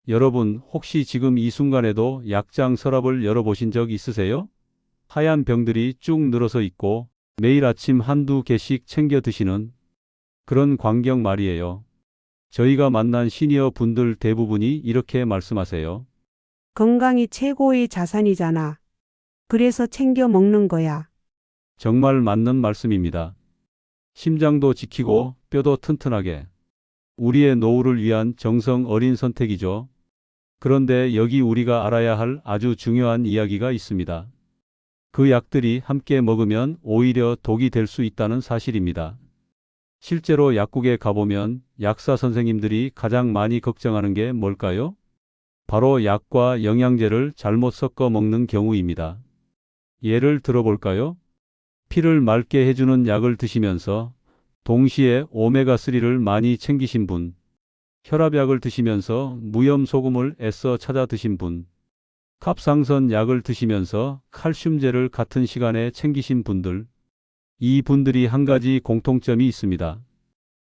여러분, 혹시 지금 이 순간에도 약장 서랍을 열어보신 적 있으세요? 하얀 병들이 쭉 늘어서 있고 매일 아침 한두 개씩 챙겨 드시는 그런 광경 말이에요. 저희가 만난 시니어 분들 대부분이 이렇게 말씀하세요. 건강이 최고의 자산이잖아. 그래서 챙겨 먹는 거야. 정말 맞는 말씀입니다. 심장도 지키고 뼈도 튼튼하게. 우리의 노후를 위한 정성 어린 선택이죠. 그런데 여기 우리가 알아야 할 아주 중요한 이야기가 있습니다. 그 약들이 함께 먹으면 오히려 독이 될 수 있다는 사실입니다. 실제로 약국에 가보면 약사 선생님들이 가장 많이 걱정하는 게 뭘까요? 바로 약과 영양제를 잘못 섞어 먹는 경우입니다. 예를 들어볼까요? 피를 맑게 해주는 약을 드시면서 동시에 오메가3를 많이 챙기신 분, 혈압약을 드시면서 무염소금을 애써 찾아 드신 분, 갑상선 약을 드시면서 칼슘제를 같은 시간에 챙기신 분들, 이 분들이 한 가지 공통점이 있습니다.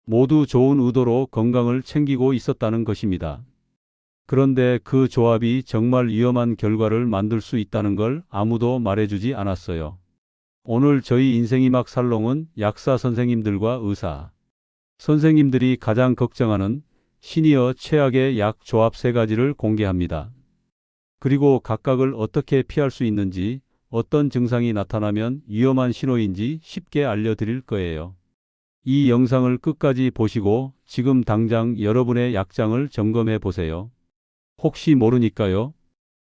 모두 좋은 의도로 건강을 챙기고 있었다는 것입니다. 그런데 그 조합이 정말 위험한 결과를 만들 수 있다는 걸 아무도 말해주지 않았어요. 오늘 저희 인생이막 살롱은 약사 선생님들과 의사 선생님들이 가장 걱정하는 시니어 최악의 약 조합 3가지를 공개합니다. 그리고 각각을 어떻게 피할 수 있는지, 어떤 증상이 나타나면 위험한 신호인지 쉽게 알려드릴 거예요. 이 영상을 끝까지 보시고 지금 당장 여러분의 약장을 점검해 보세요. 혹시 모르니까요.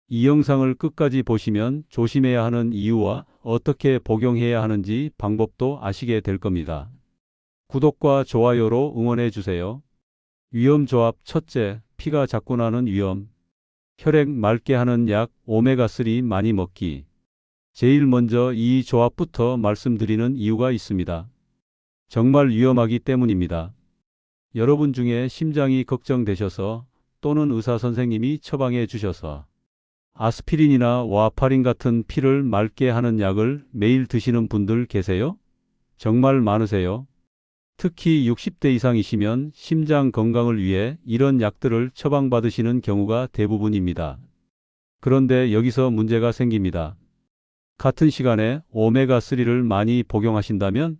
이 영상을 끝까지 보시면 조심해야 하는 이유와 어떻게 복용해야 하는지 방법도 아시게 될 겁니다. 구독과 좋아요로 응원해 주세요. 위험 조합 첫째, 피가 자꾸 나는 위험. 혈액 맑게 하는 약 오메가3 많이 먹기. 제일 먼저 이 조합부터 말씀드리는 이유가 있습니다. 정말 위험하기 때문입니다. 여러분 중에 심장이 걱정되셔서 또는 의사 선생님이 처방해 주셔서 아스피린이나 와파린 같은 피를 맑게 하는 약을 매일 드시는 분들 계세요? 정말 많으세요. 특히 60대 이상이시면 심장 건강을 위해 이런 약들을 처방받으시는 경우가 대부분입니다. 그런데 여기서 문제가 생깁니다. 같은 시간에 오메가3를 많이 복용하신다면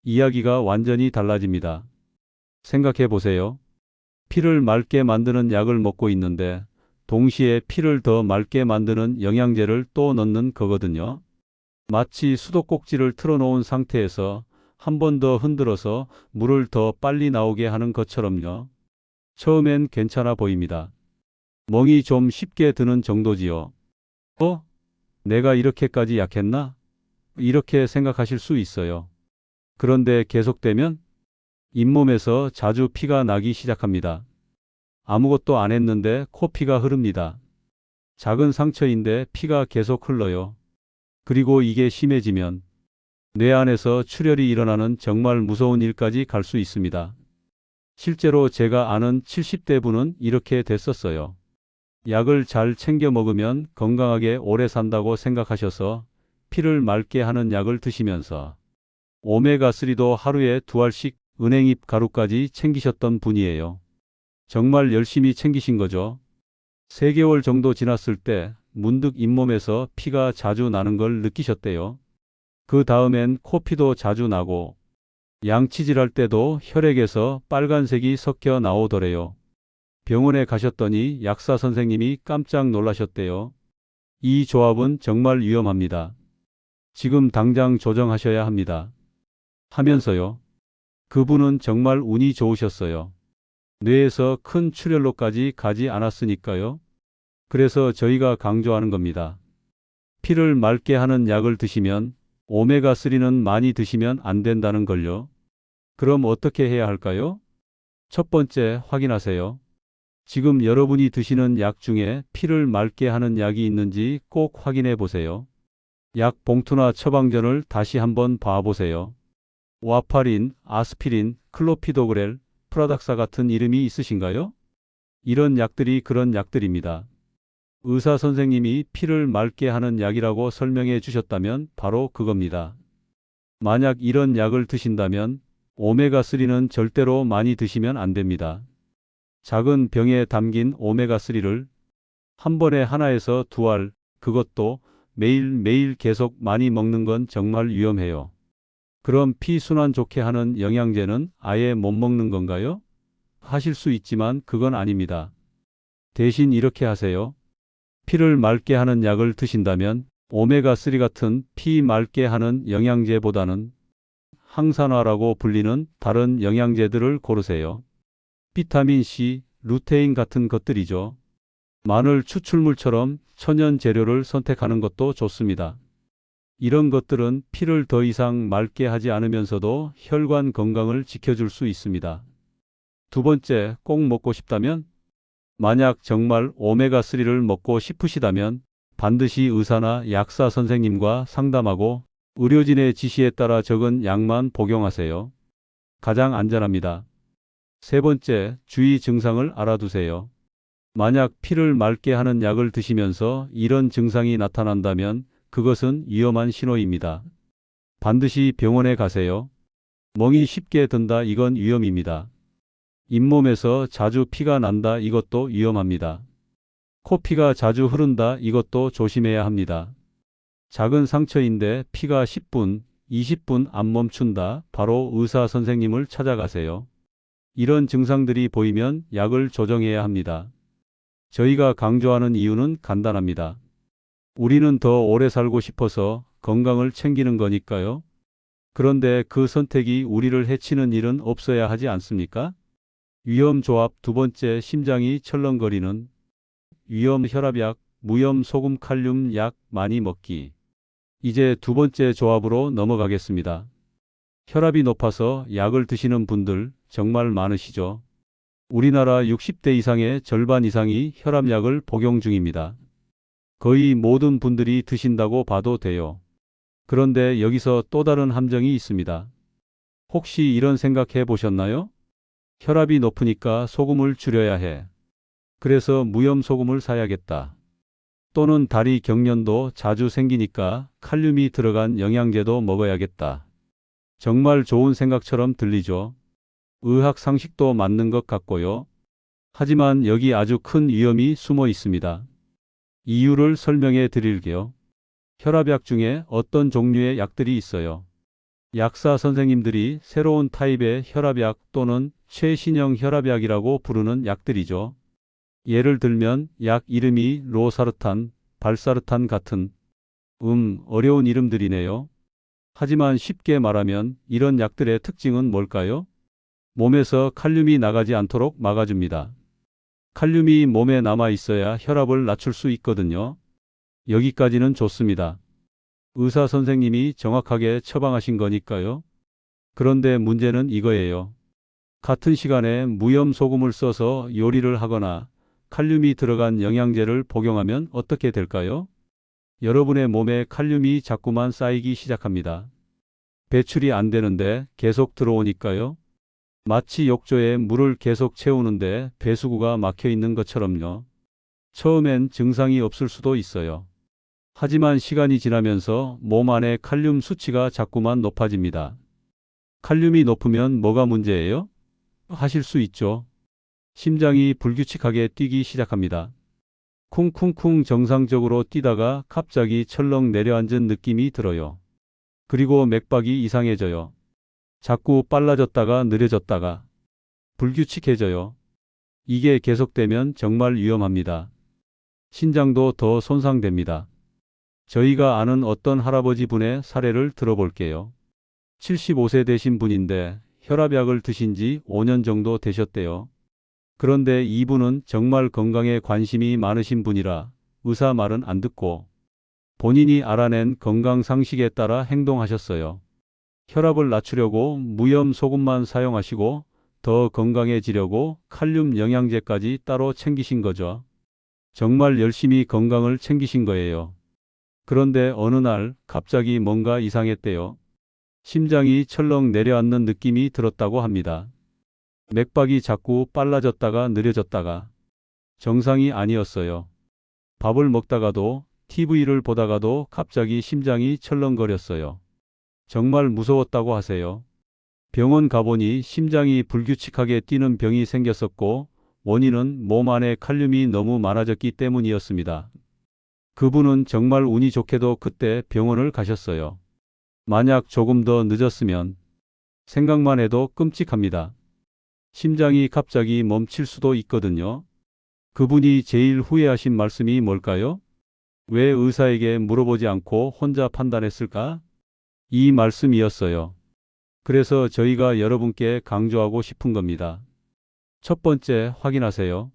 이야기가 완전히 달라집니다. 생각해 보세요. 피를 맑게 만드는 약을 먹고 있는데 동시에 피를 더 맑게 만드는 영양제를 또 넣는 거거든요. 마치 수도꼭지를 틀어놓은 상태에서 한 번 더 흔들어서 물을 더 빨리 나오게 하는 것처럼요. 처음엔 괜찮아 보입니다. 멍이 좀 쉽게 드는 정도지요. 내가 이렇게까지 약했나? 이렇게 생각하실 수 있어요. 그런데 계속되면 잇몸에서 자주 피가 나기 시작합니다. 아무것도 안 했는데 코피가 흐릅니다. 작은 상처인데 피가 계속 흘러요. 그리고 이게 심해지면 뇌 안에서 출혈이 일어나는 정말 무서운 일까지 갈 수 있습니다. 실제로 제가 아는 70대 분은 이렇게 됐었어요. 약을 잘 챙겨 먹으면 건강하게 오래 산다고 생각하셔서 피를 맑게 하는 약을 드시면서 오메가3도 하루에 2알씩 은행잎 가루까지 챙기셨던 분이에요. 정말 열심히 챙기신 거죠. 3개월 정도 지났을 때 문득 잇몸에서 피가 자주 나는 걸 느끼셨대요. 그 다음엔 코피도 자주 나고 양치질할 때도 혈액에서 빨간색이 섞여 나오더래요. 병원에 가셨더니 약사 선생님이 깜짝 놀라셨대요. 이 조합은 정말 위험합니다. 지금 당장 조정하셔야 합니다. 하면서요. 그분은 정말 운이 좋으셨어요. 뇌에서 큰 출혈로까지 가지 않았으니까요. 그래서 저희가 강조하는 겁니다. 피를 맑게 하는 약을 드시면 오메가3는 많이 드시면 안 된다는 걸요. 그럼 어떻게 해야 할까요? 첫 번째, 확인하세요. 지금 여러분이 드시는 약 중에 피를 맑게 하는 약이 있는지 꼭 확인해 보세요. 약 봉투나 처방전을 다시 한번 봐보세요. 와파린, 아스피린, 클로피도그렐, 프라닥사 같은 이름이 있으신가요? 이런 약들이 그런 약들입니다. 의사 선생님이 피를 맑게 하는 약이라고 설명해 주셨다면 바로 그겁니다. 만약 이런 약을 드신다면 오메가3는 절대로 많이 드시면 안 됩니다. 작은 병에 담긴 오메가3를 한 번에 하나에서 두 알, 그것도 매일매일 계속 많이 먹는 건 정말 위험해요. 그럼 피순환 좋게 하는 영양제는 아예 못 먹는 건가요? 하실 수 있지만 그건 아닙니다. 대신 이렇게 하세요. 피를 맑게 하는 약을 드신다면 오메가3 같은 피 맑게 하는 영양제보다는 항산화라고 불리는 다른 영양제들을 고르세요. 비타민 C, 루테인 같은 것들이죠. 마늘 추출물처럼 천연 재료를 선택하는 것도 좋습니다. 이런 것들은 피를 더 이상 맑게 하지 않으면서도 혈관 건강을 지켜줄 수 있습니다. 두 번째, 꼭 먹고 싶다면? 만약 정말 오메가3를 먹고 싶으시다면 반드시 의사나 약사 선생님과 상담하고 의료진의 지시에 따라 적은 약만 복용하세요. 가장 안전합니다. 세 번째, 주의 증상을 알아두세요. 만약 피를 맑게 하는 약을 드시면서 이런 증상이 나타난다면 그것은 위험한 신호입니다. 반드시 병원에 가세요. 멍이 쉽게 든다, 이건 위험입니다. 잇몸에서 자주 피가 난다, 이것도 위험합니다. 코피가 자주 흐른다, 이것도 조심해야 합니다. 작은 상처인데 피가 10분, 20분 안 멈춘다, 바로 의사 선생님을 찾아가세요. 이런 증상들이 보이면 약을 조정해야 합니다. 저희가 강조하는 이유는 간단합니다. 우리는 더 오래 살고 싶어서 건강을 챙기는 거니까요. 그런데 그 선택이 우리를 해치는 일은 없어야 하지 않습니까? 위험 조합 두 번째, 심장이 철렁거리는 위험 혈압약, 무염 소금 칼륨 약 많이 먹기. 이제 두 번째 조합으로 넘어가겠습니다. 혈압이 높아서 약을 드시는 분들 정말 많으시죠? 우리나라 60대 이상의 절반 이상이 혈압약을 복용 중입니다. 거의 모든 분들이 드신다고 봐도 돼요. 그런데 여기서 또 다른 함정이 있습니다. 혹시 이런 생각해 보셨나요? 혈압이 높으니까 소금을 줄여야 해. 그래서 무염 소금을 사야겠다. 또는 다리 경련도 자주 생기니까 칼륨이 들어간 영양제도 먹어야겠다. 정말 좋은 생각처럼 들리죠? 의학 상식도 맞는 것 같고요. 하지만 여기 아주 큰 위험이 숨어 있습니다. 이유를 설명해 드릴게요. 혈압약 중에 어떤 종류의 약들이 있어요. 약사 선생님들이 새로운 타입의 혈압약 또는 최신형 혈압약이라고 부르는 약들이죠. 예를 들면 약 이름이 로사르탄, 발사르탄 같은 어려운 이름들이네요. 하지만 쉽게 말하면 이런 약들의 특징은 뭘까요? 몸에서 칼륨이 나가지 않도록 막아줍니다. 칼륨이 몸에 남아 있어야 혈압을 낮출 수 있거든요. 여기까지는 좋습니다. 의사 선생님이 정확하게 처방하신 거니까요. 그런데 문제는 이거예요. 같은 시간에 무염 소금을 써서 요리를 하거나 칼륨이 들어간 영양제를 복용하면 어떻게 될까요? 여러분의 몸에 칼륨이 자꾸만 쌓이기 시작합니다. 배출이 안 되는데 계속 들어오니까요. 마치 욕조에 물을 계속 채우는데 배수구가 막혀 있는 것처럼요. 처음엔 증상이 없을 수도 있어요. 하지만 시간이 지나면서 몸 안에 칼륨 수치가 자꾸만 높아집니다. 칼륨이 높으면 뭐가 문제예요? 하실 수 있죠. 심장이 불규칙하게 뛰기 시작합니다. 쿵쿵쿵 정상적으로 뛰다가 갑자기 철렁 내려앉은 느낌이 들어요. 그리고 맥박이 이상해져요. 자꾸 빨라졌다가 느려졌다가 불규칙해져요. 이게 계속되면 정말 위험합니다. 신장도 더 손상됩니다. 저희가 아는 어떤 할아버지 분의 사례를 들어볼게요. 75세 되신 분인데 혈압약을 드신 지 5년 정도 되셨대요. 그런데 이분은 정말 건강에 관심이 많으신 분이라 의사 말은 안 듣고 본인이 알아낸 건강 상식에 따라 행동하셨어요. 혈압을 낮추려고 무염 소금만 사용하시고 더 건강해지려고 칼륨 영양제까지 따로 챙기신 거죠. 정말 열심히 건강을 챙기신 거예요. 그런데 어느 날 갑자기 뭔가 이상했대요. 심장이 철렁 내려앉는 느낌이 들었다고 합니다. 맥박이 자꾸 빨라졌다가 느려졌다가 정상이 아니었어요. 밥을 먹다가도 TV를 보다가도 갑자기 심장이 철렁거렸어요. 정말 무서웠다고 하세요. 병원 가보니 심장이 불규칙하게 뛰는 병이 생겼었고 원인은 몸 안에 칼륨이 너무 많아졌기 때문이었습니다. 그분은 정말 운이 좋게도 그때 병원을 가셨어요. 만약 조금 더 늦었으면 생각만 해도 끔찍합니다. 심장이 갑자기 멈출 수도 있거든요. 그분이 제일 후회하신 말씀이 뭘까요? 왜 의사에게 물어보지 않고 혼자 판단했을까? 이 말씀이었어요. 그래서 저희가 여러분께 강조하고 싶은 겁니다. 첫 번째, 확인하세요.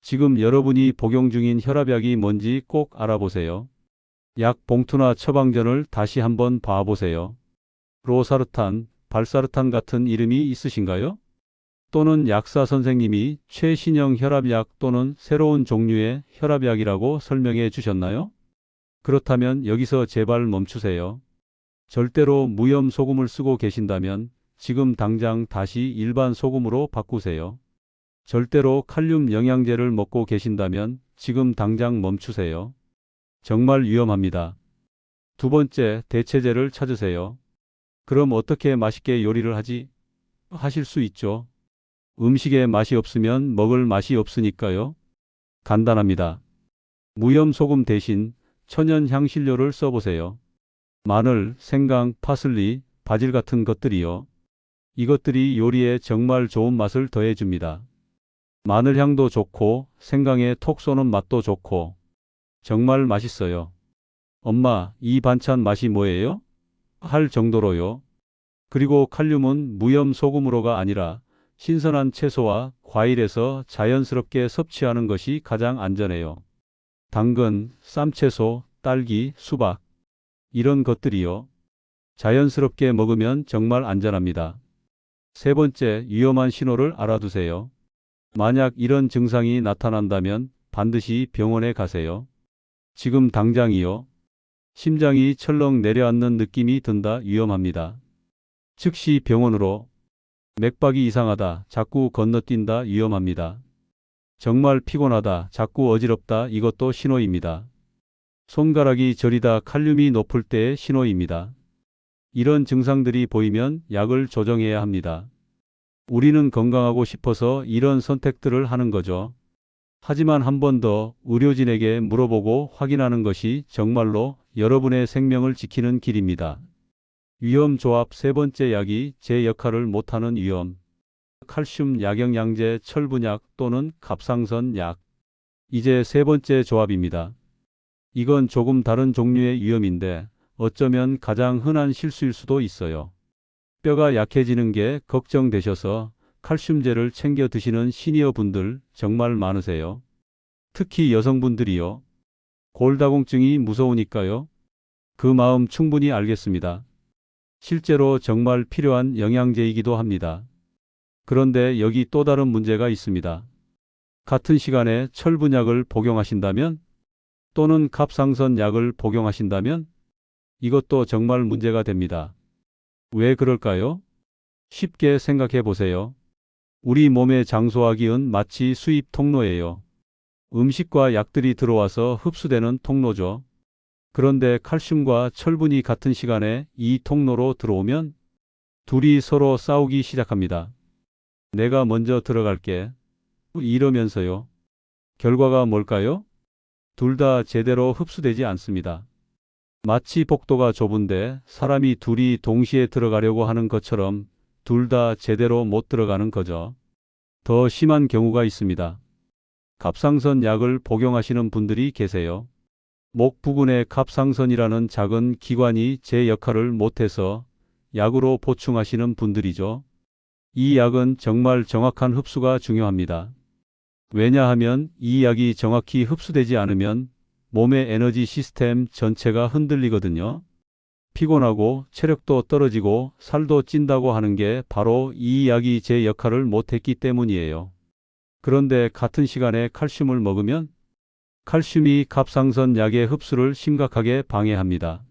지금 여러분이 복용 중인 혈압약이 뭔지 꼭 알아보세요. 약 봉투나 처방전을 다시 한번 봐보세요. 로사르탄, 발사르탄 같은 이름이 있으신가요? 또는 약사 선생님이 최신형 혈압약 또는 새로운 종류의 혈압약이라고 설명해 주셨나요? 그렇다면 여기서 제발 멈추세요. 절대로 무염 소금을 쓰고 계신다면 지금 당장 다시 일반 소금으로 바꾸세요. 절대로 칼륨 영양제를 먹고 계신다면 지금 당장 멈추세요. 정말 위험합니다. 두 번째, 대체제를 찾으세요. 그럼 어떻게 맛있게 요리를 하지? 하실 수 있죠. 음식에 맛이 없으면 먹을 맛이 없으니까요. 간단합니다. 무염 소금 대신 천연 향신료를 써보세요. 마늘, 생강, 파슬리, 바질 같은 것들이요. 이것들이 요리에 정말 좋은 맛을 더해줍니다. 마늘 향도 좋고 생강에 톡 쏘는 맛도 좋고 정말 맛있어요. 엄마, 이 반찬 맛이 뭐예요? 할 정도로요. 그리고 칼륨은 무염 소금으로가 아니라 신선한 채소와 과일에서 자연스럽게 섭취하는 것이 가장 안전해요. 당근, 쌈채소, 딸기, 수박 이런 것들이요. 자연스럽게 먹으면 정말 안전합니다. 세 번째, 위험한 신호를 알아두세요. 만약 이런 증상이 나타난다면 반드시 병원에 가세요. 지금 당장이요. 심장이 철렁 내려앉는 느낌이 든다 위험합니다. 즉시 병원으로. 맥박이 이상하다, 자꾸 건너뛴다 위험합니다. 정말 피곤하다, 자꾸 어지럽다 이것도 신호입니다. 손가락이 저리다 칼륨이 높을 때의 신호입니다. 이런 증상들이 보이면 약을 조정해야 합니다. 우리는 건강하고 싶어서 이런 선택들을 하는 거죠. 하지만 한 번 더 의료진에게 물어보고 확인하는 것이 정말로 여러분의 생명을 지키는 길입니다. 위험 조합 세 번째, 약이 제 역할을 못하는 위험. 칼슘 약영양제, 철분약 또는 갑상선 약. 이제 세 번째 조합입니다. 이건 조금 다른 종류의 위험인데 어쩌면 가장 흔한 실수일 수도 있어요. 뼈가 약해지는 게 걱정되셔서 칼슘제를 챙겨 드시는 시니어 분들 정말 많으세요. 특히 여성분들이요. 골다공증이 무서우니까요. 그 마음 충분히 알겠습니다. 실제로 정말 필요한 영양제이기도 합니다. 그런데 여기 또 다른 문제가 있습니다. 같은 시간에 철분약을 복용하신다면 또는 갑상선 약을 복용하신다면 이것도 정말 문제가 됩니다. 왜 그럴까요? 쉽게 생각해 보세요. 우리 몸의 장소하기은 마치 수입 통로예요. 음식과 약들이 들어와서 흡수되는 통로죠. 그런데 칼슘과 철분이 같은 시간에 이 통로로 들어오면 둘이 서로 싸우기 시작합니다. 내가 먼저 들어갈게. 이러면서요. 결과가 뭘까요? 둘 다 제대로 흡수되지 않습니다. 마치 복도가 좁은데 사람이 둘이 동시에 들어가려고 하는 것처럼 둘 다 제대로 못 들어가는 거죠. 더 심한 경우가 있습니다. 갑상선 약을 복용하시는 분들이 계세요. 목 부근에 갑상선이라는 작은 기관이 제 역할을 못해서 약으로 보충하시는 분들이죠. 이 약은 정말 정확한 흡수가 중요합니다. 왜냐하면 이 약이 정확히 흡수되지 않으면 몸의 에너지 시스템 전체가 흔들리거든요. 피곤하고 체력도 떨어지고 살도 찐다고 하는 게 바로 이 약이 제 역할을 못했기 때문이에요. 그런데 같은 시간에 칼슘을 먹으면 칼슘이 갑상선 약의 흡수를 심각하게 방해합니다.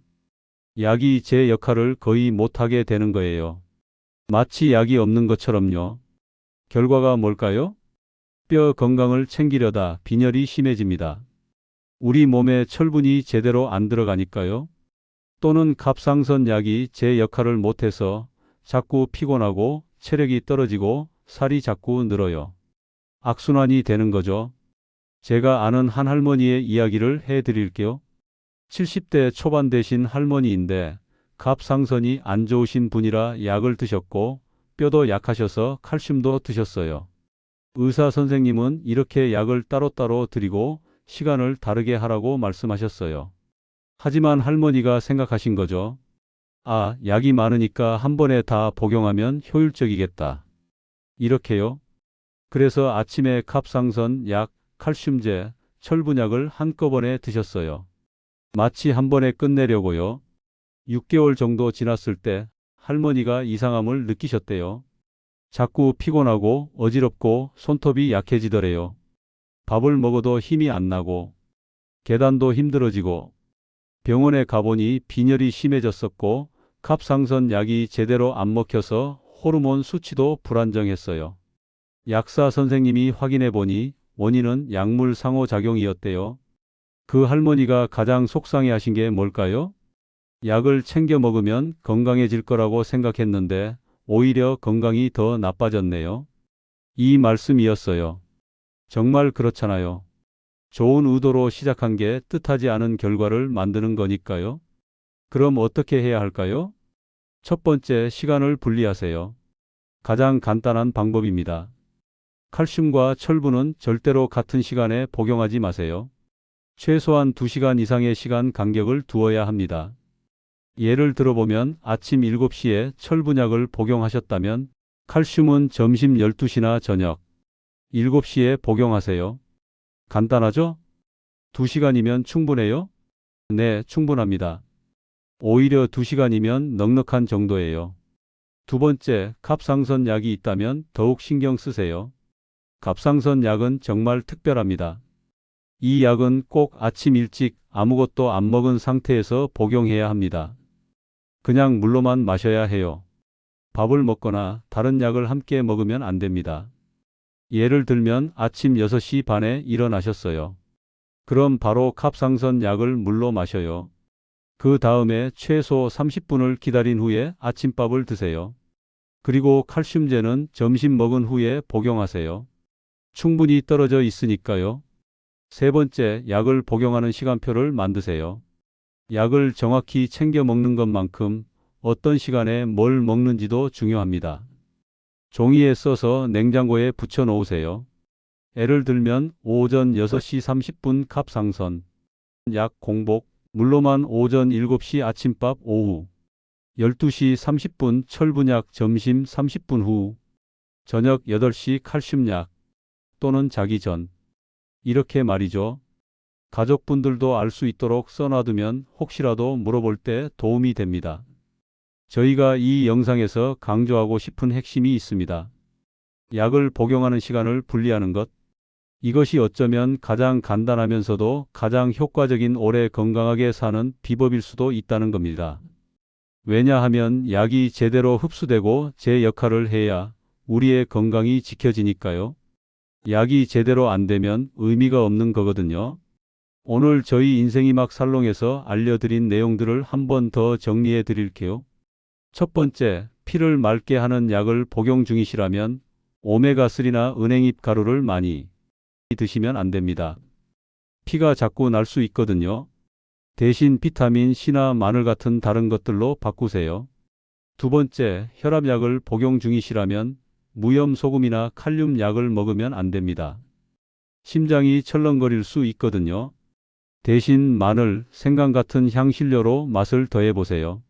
약이 제 역할을 거의 못하게 되는 거예요. 마치 약이 없는 것처럼요. 결과가 뭘까요? 뼈 건강을 챙기려다 빈혈이 심해집니다. 우리 몸에 철분이 제대로 안 들어가니까요. 또는 갑상선 약이 제 역할을 못해서 자꾸 피곤하고 체력이 떨어지고 살이 자꾸 늘어요. 악순환이 되는 거죠. 제가 아는 한 할머니의 이야기를 해드릴게요. 70대 초반 되신 할머니인데 갑상선이 안 좋으신 분이라 약을 드셨고 뼈도 약하셔서 칼슘도 드셨어요. 의사 선생님은 이렇게 약을 따로따로 드리고 시간을 다르게 하라고 말씀하셨어요. 하지만 할머니가 생각하신 거죠. 아, 약이 많으니까 한 번에 다 복용하면 효율적이겠다. 이렇게요. 그래서 아침에 갑상선 약, 칼슘제, 철분약을 한꺼번에 드셨어요. 마치 한 번에 끝내려고요. 6개월 정도 지났을 때 할머니가 이상함을 느끼셨대요. 자꾸 피곤하고 어지럽고 손톱이 약해지더래요. 밥을 먹어도 힘이 안 나고 계단도 힘들어지고 병원에 가보니 빈혈이 심해졌었고 갑상선 약이 제대로 안 먹혀서 호르몬 수치도 불안정했어요. 약사 선생님이 확인해 보니 원인은 약물 상호작용이었대요. 그 할머니가 가장 속상해 하신 게 뭘까요? 약을 챙겨 먹으면 건강해질 거라고 생각했는데 오히려 건강이 더 나빠졌네요. 이 말씀이었어요. 정말 그렇잖아요. 좋은 의도로 시작한 게 뜻하지 않은 결과를 만드는 거니까요. 그럼 어떻게 해야 할까요? 첫 번째, 시간을 분리하세요. 가장 간단한 방법입니다. 칼슘과 철분은 절대로 같은 시간에 복용하지 마세요. 최소한 2시간 이상의 시간 간격을 두어야 합니다. 예를 들어보면 아침 7시에 철분약을 복용하셨다면 칼슘은 점심 12시나 저녁 7시에 복용하세요. 간단하죠? 2시간이면 충분해요? 네, 충분합니다. 오히려 2시간이면 넉넉한 정도예요. 두 번째, 갑상선 약이 있다면 더욱 신경 쓰세요. 갑상선 약은 정말 특별합니다. 이 약은 꼭 아침 일찍 아무것도 안 먹은 상태에서 복용해야 합니다. 그냥 물로만 마셔야 해요. 밥을 먹거나 다른 약을 함께 먹으면 안 됩니다. 예를 들면 아침 6시 반에 일어나셨어요. 그럼 바로 갑상선 약을 물로 마셔요. 그 다음에 최소 30분을 기다린 후에 아침밥을 드세요. 그리고 칼슘제는 점심 먹은 후에 복용하세요. 충분히 떨어져 있으니까요. 세 번째, 약을 복용하는 시간표를 만드세요. 약을 정확히 챙겨 먹는 것만큼 어떤 시간에 뭘 먹는지도 중요합니다. 종이에 써서 냉장고에 붙여 놓으세요. 예를 들면 오전 6시 30분 갑상선, 약 공복, 물로만 오전 7시 아침밥 오후, 12시 30분 철분약 점심 30분 후, 저녁 8시 칼슘약 또는 자기 전. 이렇게 말이죠. 가족분들도 알 수 있도록 써놔두면 혹시라도 물어볼 때 도움이 됩니다. 저희가 이 영상에서 강조하고 싶은 핵심이 있습니다. 약을 복용하는 시간을 분리하는 것. 이것이 어쩌면 가장 간단하면서도 가장 효과적인 오래 건강하게 사는 비법일 수도 있다는 겁니다. 왜냐하면 약이 제대로 흡수되고 제 역할을 해야 우리의 건강이 지켜지니까요. 약이 제대로 안 되면 의미가 없는 거거든요. 오늘 저희 인생이막 살롱에서 알려드린 내용들을 한 번 더 정리해 드릴게요. 첫 번째, 피를 맑게 하는 약을 복용 중이시라면 오메가3나 은행잎 가루를 많이 드시면 안 됩니다. 피가 자꾸 날 수 있거든요. 대신 비타민 C나 마늘 같은 다른 것들로 바꾸세요. 두 번째, 혈압약을 복용 중이시라면 무염 소금이나 칼륨 약을 먹으면 안 됩니다. 심장이 철렁거릴 수 있거든요. 대신 마늘, 생강 같은 향신료로 맛을 더해 보세요.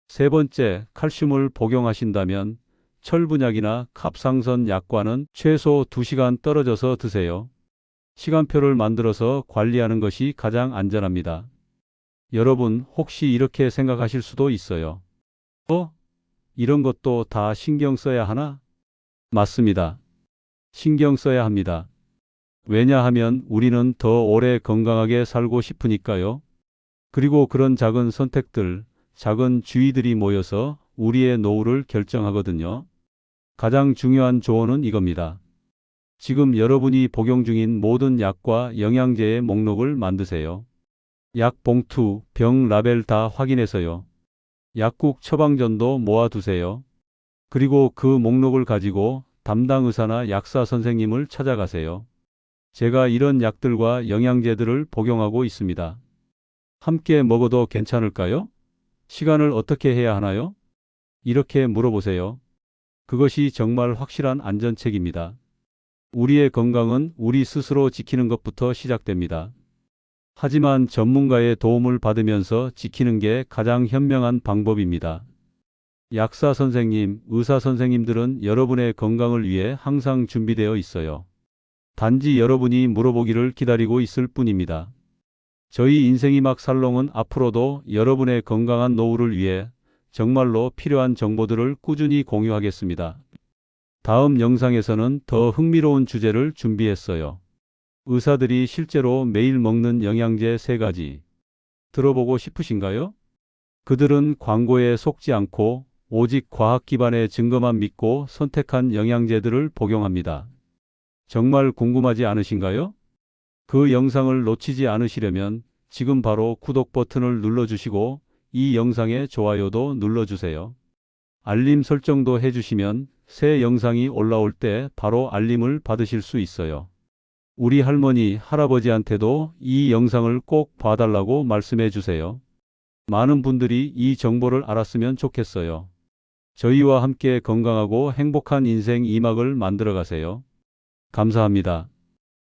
세 번째, 칼슘을 복용하신다면 철분약이나 갑상선 약과는 최소 2시간 떨어져서 드세요. 시간표를 만들어서 관리하는 것이 가장 안전합니다. 여러분, 혹시 이렇게 생각하실 수도 있어요. 이런 것도 다 신경 써야 하나? 맞습니다. 신경 써야 합니다. 왜냐하면 우리는 더 오래 건강하게 살고 싶으니까요. 그리고 그런 작은 선택들, 작은 주의들이 모여서 우리의 노후를 결정하거든요. 가장 중요한 조언은 이겁니다. 지금 여러분이 복용 중인 모든 약과 영양제의 목록을 만드세요. 약 봉투, 병 라벨 다 확인해서요. 약국 처방전도 모아두세요. 그리고 그 목록을 가지고 담당 의사나 약사 선생님을 찾아가세요. 제가 이런 약들과 영양제들을 복용하고 있습니다. 함께 먹어도 괜찮을까요? 시간을 어떻게 해야 하나요? 이렇게 물어보세요. 그것이 정말 확실한 안전책입니다. 우리의 건강은 우리 스스로 지키는 것부터 시작됩니다. 하지만 전문가의 도움을 받으면서 지키는 게 가장 현명한 방법입니다. 약사 선생님, 의사 선생님들은 여러분의 건강을 위해 항상 준비되어 있어요. 단지 여러분이 물어보기를 기다리고 있을 뿐입니다. 저희 인생이막 살롱은 앞으로도 여러분의 건강한 노후를 위해 정말로 필요한 정보들을 꾸준히 공유하겠습니다. 다음 영상에서는 더 흥미로운 주제를 준비했어요. 의사들이 실제로 매일 먹는 영양제 3가지. 들어보고 싶으신가요? 그들은 광고에 속지 않고 오직 과학 기반의 증거만 믿고 선택한 영양제들을 복용합니다. 정말 궁금하지 않으신가요? 그 영상을 놓치지 않으시려면 지금 바로 구독 버튼을 눌러주시고 이 영상에 좋아요도 눌러주세요. 알림 설정도 해주시면 새 영상이 올라올 때 바로 알림을 받으실 수 있어요. 우리 할머니, 할아버지한테도 이 영상을 꼭 봐달라고 말씀해 주세요. 많은 분들이 이 정보를 알았으면 좋겠어요. 저희와 함께 건강하고 행복한 인생 2막을 만들어 가세요. 감사합니다.